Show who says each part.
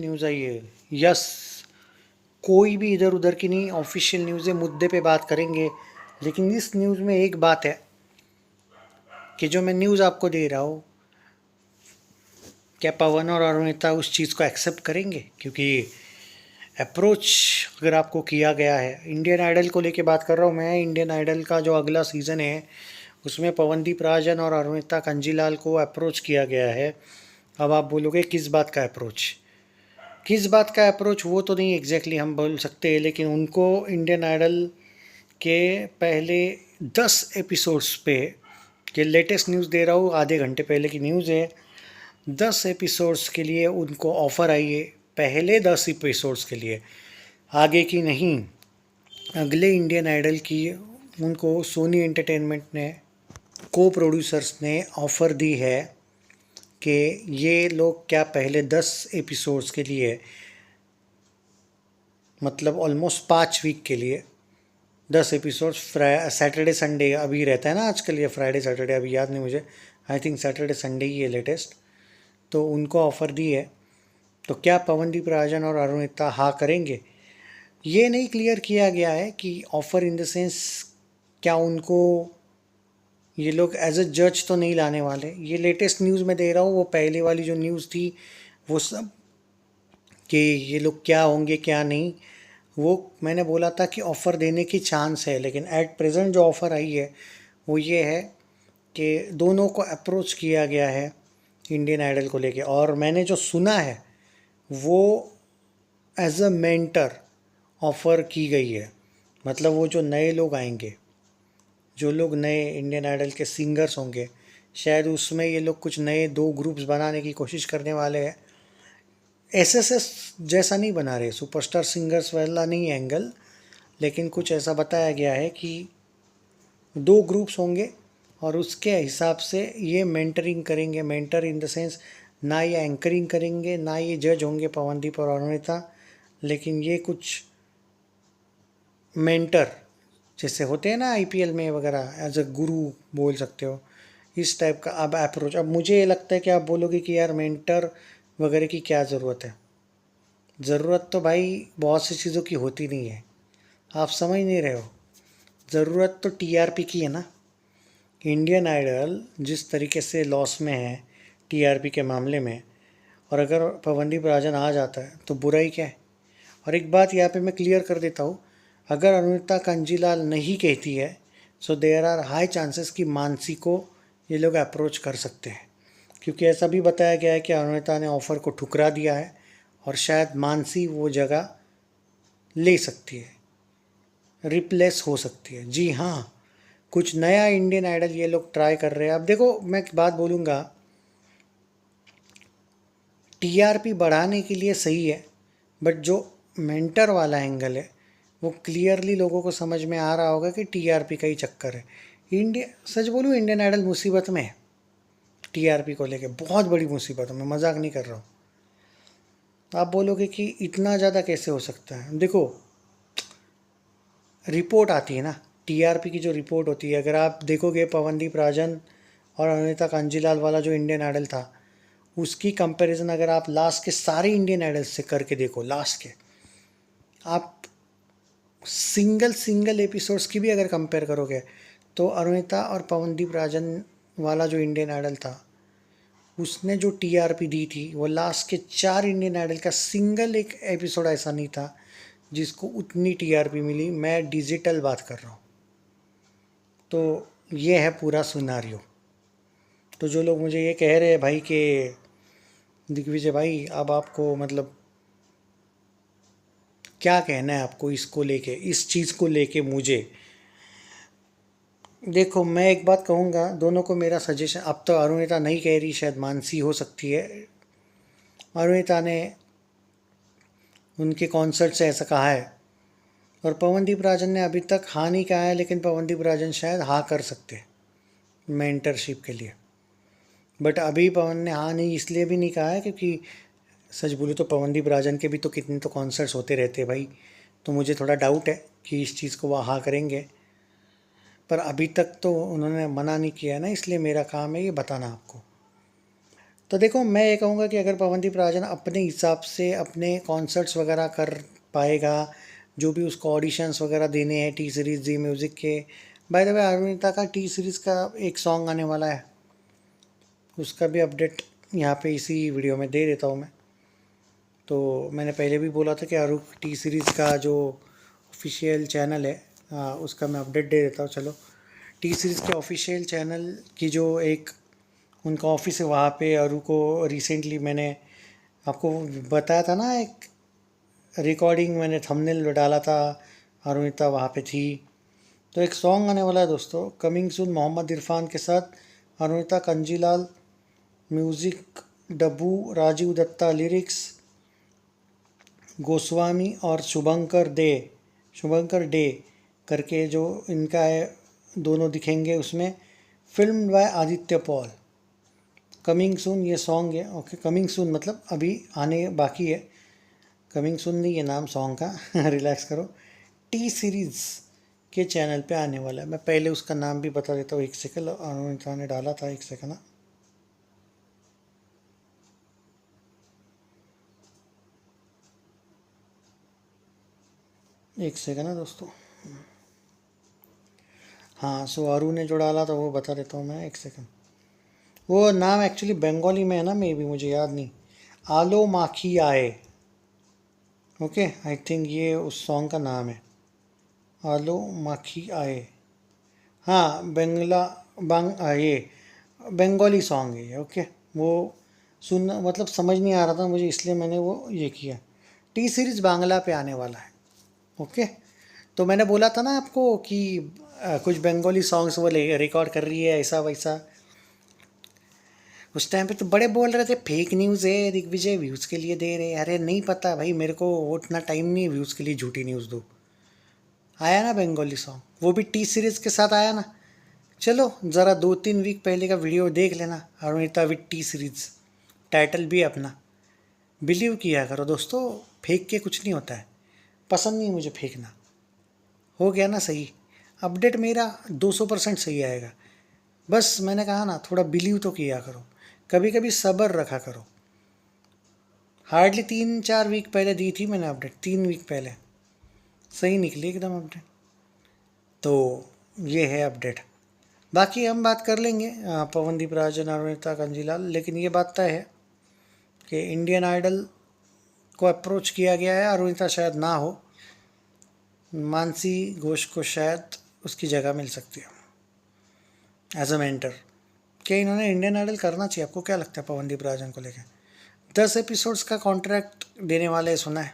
Speaker 1: News आई है। Yes, कोई भी इधर उधर की नहीं, ऑफिशियल न्यूज़ है, मुद्दे पे बात करेंगे। लेकिन इस न्यूज़ में एक बात है कि जो मैं न्यूज़ आपको दे रहा हूँ, क्या पवन और अरुणिता उस चीज़ को एक्सेप्ट करेंगे? क्योंकि अप्रोच अगर आपको किया गया है, इंडियन आइडल को लेके बात कर रहा हूँ मैं। इंडियन आइडल का जो अगला सीज़न है उसमें पवनदीप राजन और अरुणिता कंजीलाल को अप्रोच किया गया है। अब आप बोलोगे किस बात का अप्रोच, किस बात का अप्रोच, वो तो नहीं एग्जैक्टली हम बोल सकते, लेकिन उनको इंडियन आइडल के पहले 10 एपिसोड्स पे, ये लेटेस्ट न्यूज़ दे रहा हूँ, आधे घंटे पहले की न्यूज़ है, 10 एपिसोड्स के लिए उनको ऑफ़र आई है। पहले 10 एपिसोड्स के लिए, आगे की नहीं। अगले इंडियन आइडल की उनको सोनी एंटरटेनमेंट ने, को प्रोड्यूसर्स ने ऑफ़र दी है कि ये लोग क्या पहले 10 एपिसोड्स के लिए, मतलब ऑलमोस्ट 5 वीक के लिए 10 एपिसोड्स, सैटरडे संडे अभी रहता है ना आजकल, ये फ्राइडे सैटरडे अभी याद नहीं मुझे, आई थिंक सैटरडे संडे ही है लेटेस्ट। तो उनको ऑफ़र दी है। तो क्या पवनदीप राजन और अरुणिता हाँ करेंगे? ये नहीं क्लियर किया गया है कि ऑफ़र इन द सेंस क्या उनको ये लोग एज अ जज तो नहीं लाने वाले। ये लेटेस्ट न्यूज़ मैं दे रहा हूँ, वो पहले वाली जो न्यूज़ थी वो सब कि ये लोग क्या होंगे क्या नहीं, वो मैंने बोला था कि ऑफ़र देने की चांस है। लेकिन एट प्रेजेंट जो ऑफ़र आई है वो ये है कि दोनों को अप्रोच किया गया है इंडियन आइडल को लेके। और मैंने जो सुना है वो एज अ मेंटर ऑफ़र की गई है। मतलब वो जो नए लोग आएंगे, जो लोग नए इंडियन आइडल के सिंगर्स होंगे, शायद उसमें ये लोग कुछ नए 2 ग्रुप्स बनाने की कोशिश करने वाले हैं। एसएसएस जैसा नहीं बना रहे, सुपरस्टार सिंगर्स वाला नहीं एंगल, लेकिन कुछ ऐसा बताया गया है कि 2 ग्रुप्स होंगे और उसके हिसाब से ये मेंटरिंग करेंगे। मेंटर इन द सेंस, ना ये एंकरिंग करेंगे ना ये जज होंगे पवनदीप और अरुणिता, लेकिन ये कुछ मेंटर जैसे होते हैं ना आईपीएल में वगैरह, एज अ गुरु बोल सकते हो, इस टाइप का अब अप्रोच। अब मुझे ये लगता है कि आप बोलोगे कि यार मेंटर वगैरह की क्या ज़रूरत है। ज़रूरत तो भाई बहुत सी चीज़ों की होती नहीं है, आप समझ नहीं रहे हो। ज़रूरत तो टीआरपी की है ना। इंडियन आइडल जिस तरीके से लॉस में है टीआरपी के मामले में, और अगर पवनदीप राजन आ जाता है तो बुराई क्या है। और एक बात यहाँ पे मैं क्लियर कर देता हूँ, अगर अरुणिता कंजीलाल नहीं कहती है so there are high chances कि मानसी को ये लोग अप्रोच कर सकते हैं। क्योंकि ऐसा भी बताया गया है कि अरुणिता ने ऑफ़र को ठुकरा दिया है और शायद मानसी वो जगह ले सकती है, रिप्लेस हो सकती है। जी हाँ, कुछ नया इंडियन आइडल ये लोग ट्राई कर रहे हैं। अब देखो मैं एक बात बोलूँगा, टीआरपी बढ़ाने के लिए सही है, बट जो मेंटर वाला एंगल है वो क्लियरली लोगों को समझ में आ रहा होगा कि टीआरपी का ही चक्कर है। इंडिया, सच बोलूँ इंडियन आइडल मुसीबत में है टीआरपी को लेके, बहुत बड़ी मुसीबत है, मैं मजाक नहीं कर रहा हूँ। आप बोलोगे कि इतना ज़्यादा कैसे हो सकता है। देखो रिपोर्ट आती है ना, टीआरपी की जो रिपोर्ट होती है, अगर आप देखोगे पवनदीप राजन और अनिता कांजीलाल वाला जो इंडियन आइडल था, उसकी कंपैरिजन अगर आप लास्ट के सारे इंडियन आइडल्स से करके देखो, लास्ट के आप सिंगल सिंगल एपिसोड्स की भी अगर कंपेयर करोगे तो अरुणिता और पवनदीप राजन वाला जो इंडियन आइडल था उसने जो टीआरपी दी थी, वो लास्ट के 4 इंडियन आइडल का सिंगल एक एपिसोड ऐसा नहीं था जिसको उतनी टीआरपी मिली। मैं डिजिटल बात कर रहा हूँ। तो ये है पूरा सिनारियो। तो जो लोग मुझे ये कह रहे हैं भाई कि दिग्विजय भाई अब आपको मतलब क्या कहना है आपको इसको लेके, इस चीज़ को लेके मुझे, देखो मैं एक बात कहूँगा, दोनों को मेरा सजेशन, अब तो अरुणिता नहीं कह रही, शायद मानसी हो सकती है। अरुणिता ने उनके कॉन्सर्ट से ऐसा कहा है और पवनदीप राजन ने अभी तक हाँ नहीं कहा है, लेकिन पवनदीप राजन शायद हाँ कर सकते हैं मेंटरशिप के लिए। बट अभी पवन ने हाँ नहीं इसलिए भी नहीं कहा है क्योंकि सच बोलूँ तो पवनदीप राजन के भी तो कितने तो कॉन्सर्ट्स होते रहते हैं भाई। तो मुझे थोड़ा डाउट है कि इस चीज़ को वो हाँ करेंगे, पर अभी तक तो उन्होंने मना नहीं किया है ना, इसलिए मेरा काम है ये बताना आपको। तो देखो, मैं ये कहूँगा कि अगर पवनदीप राजन अपने हिसाब से अपने कॉन्सर्ट्स वगैरह कर पाएगा, जो भी उसको ऑडिशंस वगैरह देने हैं टी सीरीज़ जी म्यूज़िक के। बाय द वे, अरुणिता का टी सीरीज़ का एक सॉन्ग आने वाला है, उसका भी अपडेट यहाँ पे इसी वीडियो में दे देता हूँ मैं। तो मैंने पहले भी बोला था कि अरु टी सीरीज़ का जो ऑफिशियल चैनल है, उसका मैं अपडेट दे देता हूँ। चलो, टी सीरीज़ के ऑफिशियल चैनल की जो एक उनका ऑफिस है, वहाँ पे अरु को रिसेंटली मैंने आपको बताया था ना, एक रिकॉर्डिंग मैंने थंबनेल डाला था, अरुणिता वहाँ पे थी। तो एक सॉन्ग आने वाला है दोस्तों, कमिंग सून, मोहम्मद इरफान के साथ, अरुणिता कंजीलाल म्यूज़िक, डब्बू राजीव दत्ता लिरिक्स, गोस्वामी और शुभंकर डे करके जो इनका है, दोनों दिखेंगे उसमें। Film bye Aditya Paul. Coming soon ये सॉन्ग है। ओके, कमिंग सून मतलब अभी आने बाकी है, कमिंग सून नहीं ये नाम सॉन्ग का रिलैक्स करो। टी सीरीज़ के चैनल पे आने वाला है। मैं पहले उसका नाम भी बता देता हूँ, एक सेकंड, अरुणिता ने डाला था, एक सेकंड ना। एक सेकंड ना दोस्तों। हाँ, सो अरु ने जो डाला था वो बता देता हूँ मैं, एक सेकंड। वो नाम एक्चुअली बंगाली में है ना, मे भी मुझे याद नहीं। आलो माखी आए। ओके, आई थिंक ये उस सॉन्ग का नाम है, आलो माखी आए। हाँ, ये बंगाली सॉन्ग है ये। ओके, वो सुनना मतलब समझ नहीं आ रहा था मुझे, इसलिए मैंने वो ये किया। टी सीरीज़ बांग्ला पे आने वाला है। ओके, तो मैंने बोला था ना आपको कि कुछ बंगाली सॉन्ग्स वो रिकॉर्ड कर रही है, ऐसा वैसा। उस टाइम पे तो बड़े बोल रहे थे फेक न्यूज़ है, दिग्विजय व्यूज़ के लिए दे रहे। अरे नहीं पता भाई, मेरे को वो इतना टाइम नहीं व्यूज़ के लिए झूठी न्यूज़ दो। आया ना बंगाली सॉन्ग, वो भी टी सीरीज़ के साथ आया ना। चलो ज़रा 2-3 वीक पहले का वीडियो देख लेना, Arunita with T series, title भी अपना। बिलीव किया करो दोस्तों, फेंक के कुछ नहीं होता है। पसंद नहीं मुझे फेंकना। हो गया ना सही, अपडेट मेरा 200% सही आएगा। बस मैंने कहा ना, थोड़ा बिलीव तो किया करो, कभी कभी सब्र रखा करो। हार्डली 3-4 वीक पहले दी थी मैंने अपडेट, 3 वीक पहले, सही निकली एकदम अपडेट। तो ये है अपडेट। बाकी हम बात कर लेंगे पवनदीप राजन, अरुणिता कंजीलाल। लेकिन ये बात तय है कि इंडियन आइडल को अप्रोच किया गया है, अरुणिता शायद ना हो, मानसी घोष को शायद उसकी जगह मिल सकती है एज अ मेंटर। क्या इन्होंने इंडियन आइडल करना चाहिए? आपको क्या लगता है पवनदीप राजन को लेकर? 10 एपिसोड्स का कॉन्ट्रैक्ट देने वाले सुना है।